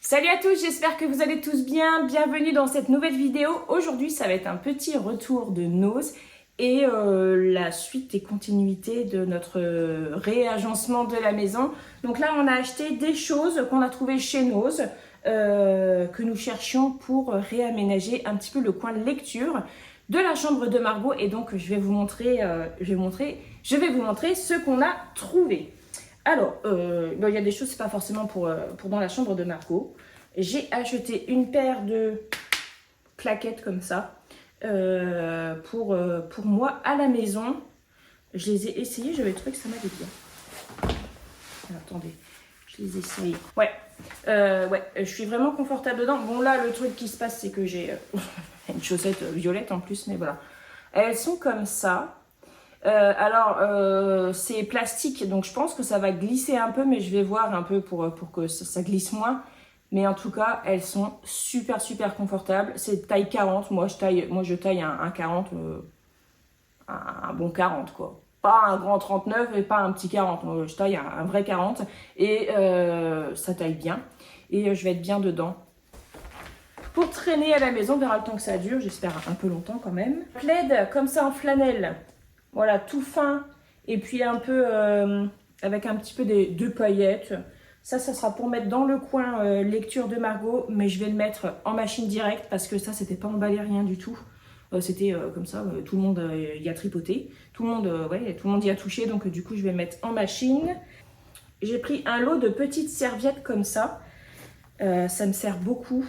Salut à tous, j'espère que vous allez tous bien. Bienvenue dans cette nouvelle vidéo. Aujourd'hui, ça va être un petit retour de Nose et la suite et continuité de notre réagencement de la maison. Donc là, on a acheté des choses qu'on a trouvées chez Nose, que nous cherchions pour réaménager un petit peu le coin de lecture de la chambre de Margot. Et donc, je vais vous montrer ce qu'on a trouvé. Alors, il y a des choses, c'est pas forcément pour dans la chambre de Margot. J'ai acheté une paire de claquettes comme ça pour moi à la maison. Je les ai essayées, j'avais trouvé que ça m'allait bien. Alors, attendez, je les essaye. Ouais, je suis vraiment confortable dedans. Bon, là, le truc qui se passe, c'est que j'ai une chaussette violette en plus, mais voilà. Elles sont comme ça. C'est plastique, donc je pense que ça va glisser un peu, mais je vais voir un peu pour que ça glisse moins. Mais en tout cas, elles sont super confortables. C'est taille 40, moi je taille un 40, un bon 40 quoi. Pas un grand 39 et pas un petit 40, moi, je taille un vrai 40 et ça taille bien. Et je vais être bien dedans. Pour traîner à la maison, on verra le temps que ça dure, j'espère un peu longtemps quand même. Plaid comme ça en flanelle. Voilà, tout fin et puis un peu avec un petit peu de paillettes. Ça sera pour mettre dans le coin lecture de Margot, mais je vais le mettre en machine directe parce que ça, c'était pas emballé rien du tout. C'était comme ça, tout le monde y a tripoté. Tout le monde y a touché, donc du coup, je vais le mettre en machine. J'ai pris un lot de petites serviettes comme ça. Ça me sert beaucoup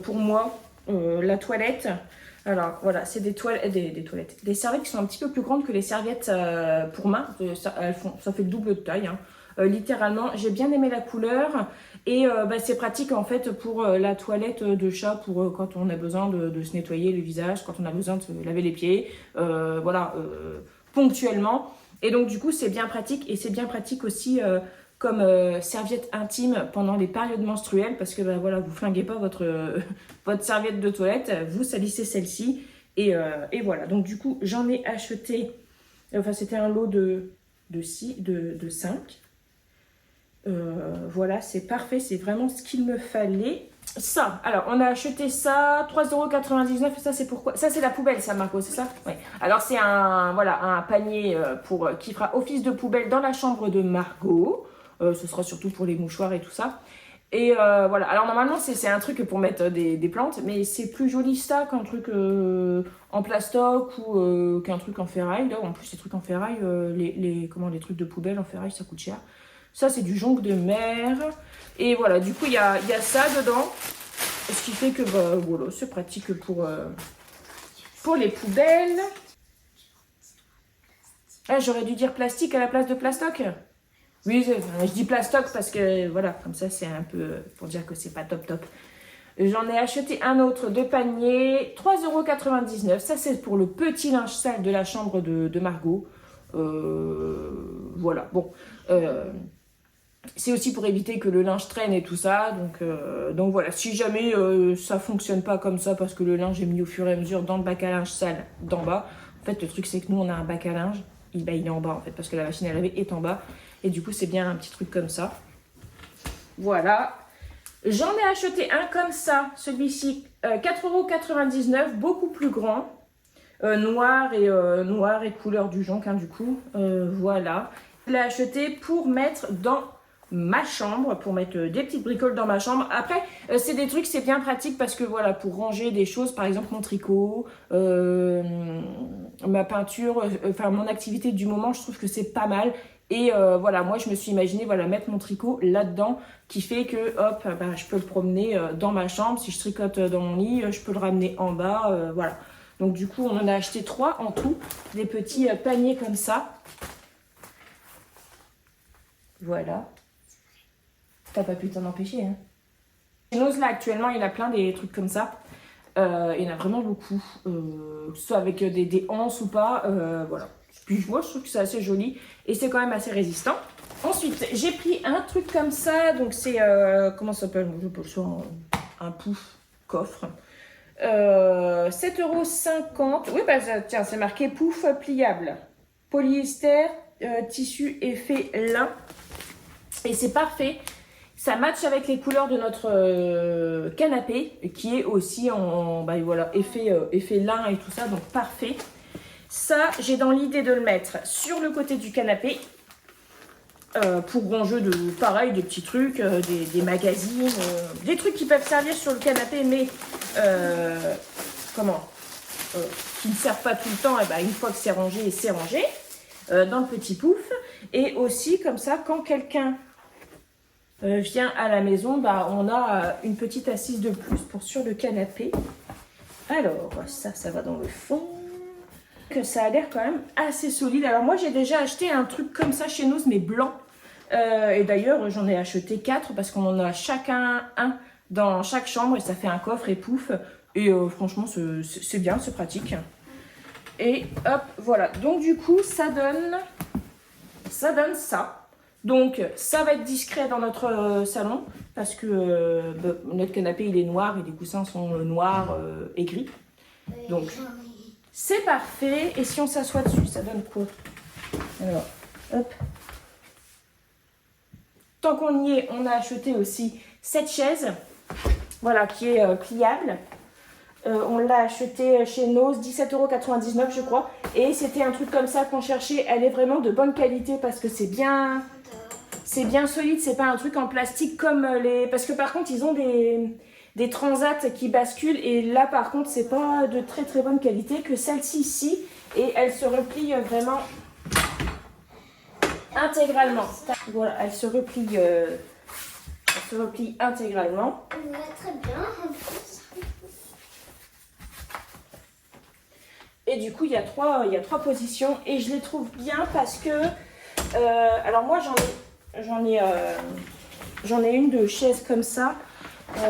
pour moi, la toilette. Alors voilà, c'est des toilettes, des serviettes qui sont un petit peu plus grandes que les serviettes pour main. Ça fait le double de taille, hein. Littéralement, j'ai bien aimé la couleur et c'est pratique en fait pour la toilette de chat, pour quand on a besoin de se nettoyer le visage, quand on a besoin de se laver les pieds, ponctuellement. Et donc du coup, c'est bien pratique et c'est bien pratique aussi comme serviette intime pendant les périodes menstruelles parce que vous flinguez pas votre serviette de toilette, vous salissez celle-ci et voilà. Donc du coup j'en ai acheté, c'était un lot de 5. Voilà, c'est parfait, c'est vraiment ce qu'il me fallait. Ça, alors on a acheté ça 3,99 €. Ça c'est pourquoi? Ça c'est la poubelle, ça Margot, c'est ça? Oui. Alors c'est un panier qui fera office de poubelle dans la chambre de Margot. Ce sera surtout pour les mouchoirs et tout ça. Et voilà, alors normalement c'est un truc pour mettre des plantes, mais c'est plus joli ça qu'un truc en plastoc ou qu'un truc en ferraille. Là, en plus les trucs en ferraille, les trucs de poubelle en ferraille, ça coûte cher. Ça c'est du jonc de mer. Et voilà, du coup il y a ça dedans. Ce qui fait que voilà, c'est pratique pour les poubelles. Ah, j'aurais dû dire plastique à la place de plastoc. Oui, je dis plastoc parce que voilà, comme ça c'est un peu pour dire que c'est pas top. J'en ai acheté un autre de panier, 3,99 €. Ça c'est pour le petit linge sale de la chambre de Margot. Voilà, bon. C'est aussi pour éviter que le linge traîne et tout ça. Donc voilà, si jamais ça fonctionne pas comme ça parce que le linge est mis au fur et à mesure dans le bac à linge sale d'en bas. En fait, le truc c'est que nous on a un bac à linge. Il est en bas en fait parce que la machine à laver est en bas. Et du coup, c'est bien un petit truc comme ça. Voilà. J'en ai acheté un comme ça, celui-ci, 4,99 €, beaucoup plus grand. Noir et couleur du jonc, hein, du coup. Voilà. Je l'ai acheté pour mettre dans ma chambre, pour mettre des petites bricoles dans ma chambre. Après, c'est des trucs, c'est bien pratique parce que voilà, pour ranger des choses, par exemple mon tricot, ma peinture, mon activité du moment, je trouve que c'est pas mal. Et voilà, moi je me suis imaginé mettre mon tricot là-dedans, qui fait que hop, je peux le promener dans ma chambre. Si je tricote dans mon lit, je peux le ramener en bas, voilà. Donc du coup, on en a acheté 3 en tout, des petits paniers comme ça. Voilà. T'as pas pu t'en empêcher, hein. Chez Nose, là, actuellement, il a plein des trucs comme ça. Il y en a vraiment beaucoup. Que ce soit avec des anses ou pas, voilà. Puis moi, je trouve que c'est assez joli et c'est quand même assez résistant. Ensuite, j'ai pris un truc comme ça. Donc, c'est... comment ça s'appelle? Je peux le savoir. Un pouf coffre. 7,50 €. Oui, tiens, c'est marqué pouf pliable. Polyester, tissu effet lin. Et c'est parfait. Ça matche avec les couleurs de notre canapé, qui est aussi en bah, voilà, effet lin et tout ça, donc parfait. Ça, j'ai dans l'idée de le mettre sur le côté du canapé, pour ranger pareil, des petits trucs, des magazines, des trucs qui peuvent servir sur le canapé, mais qui ne servent pas tout le temps, et ben, une fois que c'est rangé, c'est rangé, dans le petit pouf. Et aussi, comme ça, quand quelqu'un vient à la maison, bah, on a une petite assise de plus pour sur le canapé. Alors, ça va dans le fond. Que ça a l'air quand même assez solide. Alors moi, j'ai déjà acheté un truc comme ça chez nous, mais blanc. Et d'ailleurs, j'en ai acheté 4 parce qu'on en a chacun un dans chaque chambre et ça fait un coffre et pouf. Et franchement, c'est bien, c'est pratique. Et hop, voilà. Donc du coup, ça donne ça. Donc, ça va être discret dans notre salon parce que notre canapé, il est noir et les coussins sont noirs et gris. Donc, c'est parfait. Et si on s'assoit dessus, ça donne quoi? Alors, hop. Tant qu'on y est, on a acheté aussi cette chaise, voilà, qui est pliable. On l'a acheté chez Noz, 17,99 € je crois. Et c'était un truc comme ça qu'on cherchait. Elle est vraiment de bonne qualité parce que c'est bien solide. C'est pas un truc en plastique comme les... Parce que par contre, ils ont des transats qui basculent. Et là, par contre, c'est pas de très très bonne qualité que celle-ci ici. Et elle se replie vraiment intégralement. Voilà, elle se replie intégralement. Elle va très bien en plus. Et du coup, il y a trois positions et je les trouve bien parce que... alors moi, j'en ai une de chaise comme ça.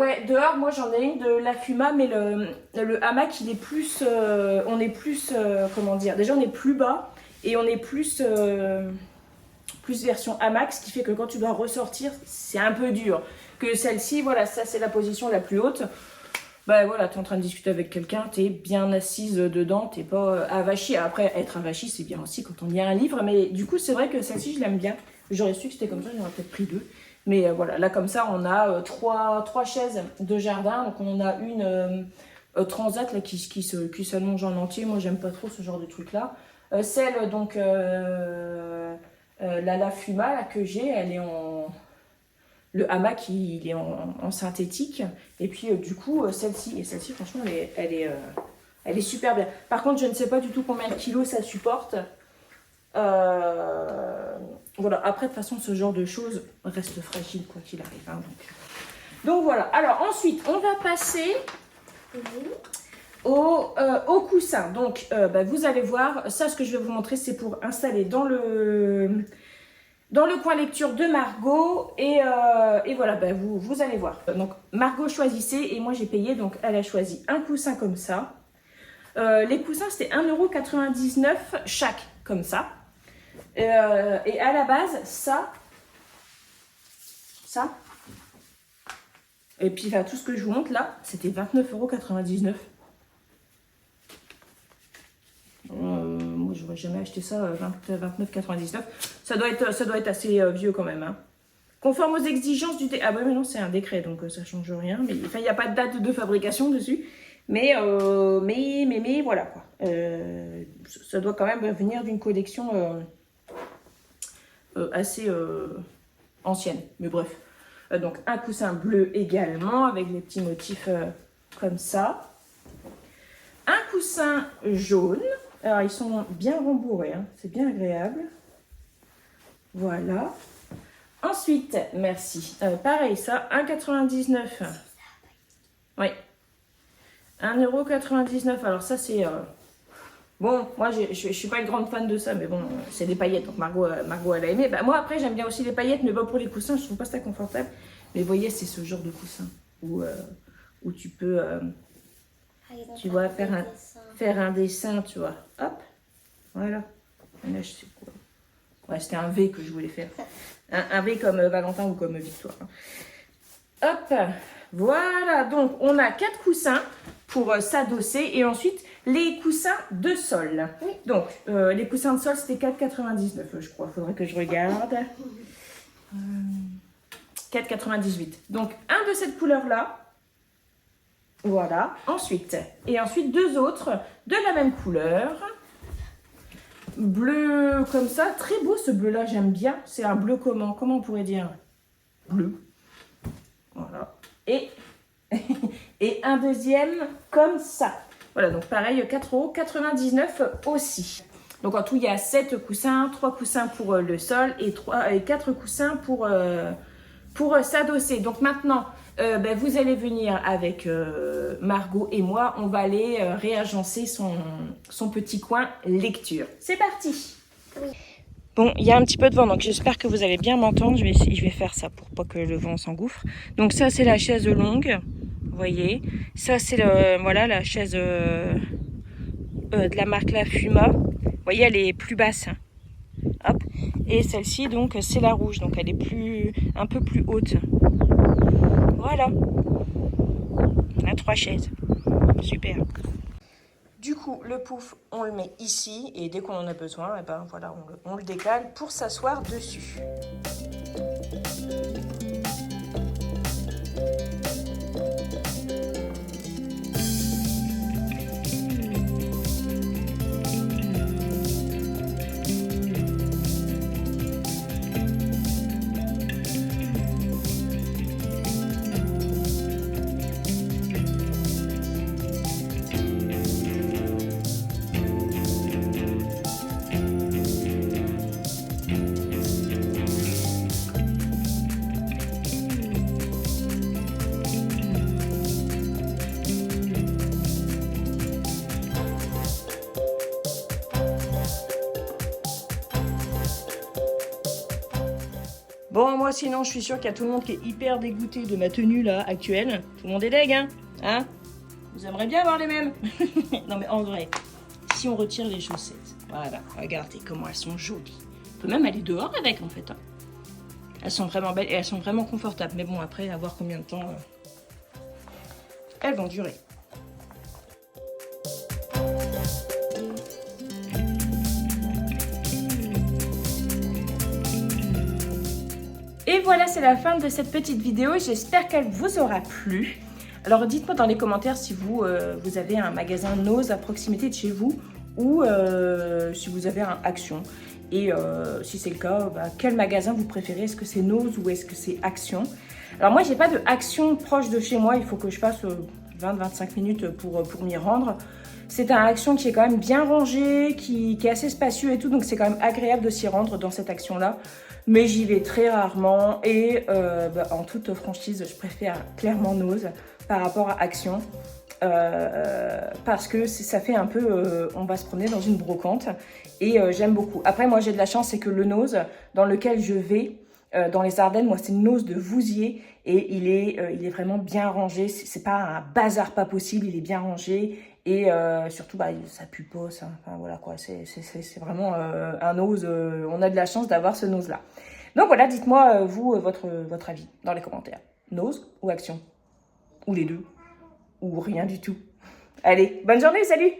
Ouais, dehors, moi, j'en ai une de la Fuma, mais le hamac, il est plus... on est plus... comment dire? Déjà, on est plus bas et on est plus version hamac, ce qui fait que quand tu dois ressortir, c'est un peu dur. Que celle-ci, voilà, ça, c'est la position la plus haute. Bah voilà, tu es en train de discuter avec quelqu'un, tu es bien assise dedans, tu n'es pas avachie. Après, être avachie, c'est bien aussi quand on lit un livre. Mais du coup, c'est vrai que celle-ci, je l'aime bien. J'aurais su que c'était comme ça, j'aurais peut-être pris 2. Mais voilà, là, comme ça, on a trois chaises de jardin. Donc, on en a une transat là, qui s'allonge en entier. Moi, j'aime pas trop ce genre de truc-là. Celle, donc, la Fuma là, que j'ai, elle est en... Le hamac, il est en synthétique. Et puis, du coup, celle-ci, franchement, elle est super bien. Par contre, je ne sais pas du tout combien de kilos ça supporte. Voilà. Après, de toute façon, ce genre de choses reste fragile, quoi qu'il arrive. Hein, donc, voilà. Alors, ensuite, on va passer au coussin. Donc, vous allez voir, ça, ce que je vais vous montrer, c'est pour installer dans le coin lecture de Margot et voilà, vous allez voir. Donc Margot choisissait et moi j'ai payé, donc elle a choisi un coussin comme ça. Les coussins c'était 1,99 € chaque comme ça. Et à la base ça. Et puis tout ce que je vous montre là, c'était 29,99 €. Moi j'aurais jamais acheté ça 29,99 €. Ça doit être assez vieux quand même. Hein. Conforme aux exigences du décret. Ah bah mais non, c'est un décret, donc ça change rien. Mais il n'y a pas de date de fabrication dessus. Mais voilà quoi. Ça doit quand même venir d'une collection assez ancienne. Mais bref. Donc un coussin bleu également avec des petits motifs comme ça. Un coussin jaune. Alors ils sont bien rembourrés, hein. C'est bien agréable. Voilà. Ensuite, merci. Pareil, ça, 1,99 €. Oui. 1,99 €. Alors ça, c'est... Bon, moi, je suis pas une grande fan de ça, mais bon, c'est des paillettes. Donc Margot, elle a aimé. Bah, moi, après, j'aime bien aussi les paillettes, mais bon, pour les coussins, je trouve pas ça confortable. Mais vous voyez, c'est ce genre de coussin où tu peux... tu vois, faire un dessin, tu vois. Hop. Voilà. Là, je sais quoi. Ouais, c'était un V que je voulais faire. Un V comme Valentin ou comme Victoire. Hop, voilà. Donc, on a 4 coussins pour s'adosser. Et ensuite, les coussins de sol. Oui. Donc, les coussins de sol, c'était 4,99 €, je crois. Il faudrait que je regarde. 4,98. Donc, un de cette couleur-là. Voilà. Ensuite, deux autres de la même couleur. Bleu comme ça. Très beau ce bleu-là, j'aime bien. C'est un bleu comment? Comment on pourrait dire? Bleu. Voilà. Et un deuxième comme ça. Voilà, donc pareil, 4,99 € aussi. Donc en tout, il y a 7 coussins, 3 coussins pour le sol et 4 coussins pour s'adosser. Donc maintenant, vous allez venir avec Margot et moi, on va aller réagencer son petit coin lecture. C'est parti! Oui. Bon, il y a un petit peu de vent, donc j'espère que vous allez bien m'entendre. Je vais faire ça pour pas que le vent s'engouffre. Donc ça, c'est la chaise longue, vous voyez. Ça, c'est la chaise de la marque La Fuma. Vous voyez, elle est plus basse. Hop. Et celle-ci, donc, c'est la rouge, donc elle est un peu plus haute. Voilà. On a 3 chaises. Super. Du coup, le pouf, on le met ici et dès qu'on en a besoin, voilà, on le décale pour s'asseoir dessus. Bon, moi sinon, je suis sûre qu'il y a tout le monde qui est hyper dégoûté de ma tenue là actuelle. Tout le monde est deg, hein? Vous aimeriez bien avoir les mêmes? Non mais en vrai, si on retire les chaussettes, voilà, regardez comment elles sont jolies. On peut même aller dehors avec en fait. Elles sont vraiment belles et elles sont vraiment confortables. Mais bon, après, à voir combien de temps elles vont durer. Et voilà, c'est la fin de cette petite vidéo. J'espère qu'elle vous aura plu. Alors, dites-moi dans les commentaires si vous avez un magasin Nose à proximité de chez vous ou si vous avez un Action. Et si c'est le cas, quel magasin vous préférez? Est-ce que c'est Nose ou est-ce que c'est Action? Alors moi, j'ai pas de Action proche de chez moi. Il faut que je passe 20-25 minutes pour m'y rendre. C'est un Action qui est quand même bien rangé, qui est assez spacieux et tout. Donc, c'est quand même agréable de s'y rendre dans cette Action-là. Mais j'y vais très rarement et en toute franchise, je préfère clairement Nose par rapport à Action. Parce que ça fait un peu, on va se promener dans une brocante et j'aime beaucoup. Après, moi j'ai de la chance, c'est que le Nose dans lequel je vais, dans les Ardennes, moi c'est le Nose de Vouziers et il est vraiment bien rangé. C'est pas un bazar pas possible, il est bien rangé et surtout ça pue pas ça. Enfin voilà quoi, c'est vraiment un Nose. On a de la chance d'avoir ce Nose là. Donc voilà, dites-moi vous votre avis dans les commentaires. Nose ou Action? Ou les deux? Ou rien du tout. Allez, bonne journée, salut!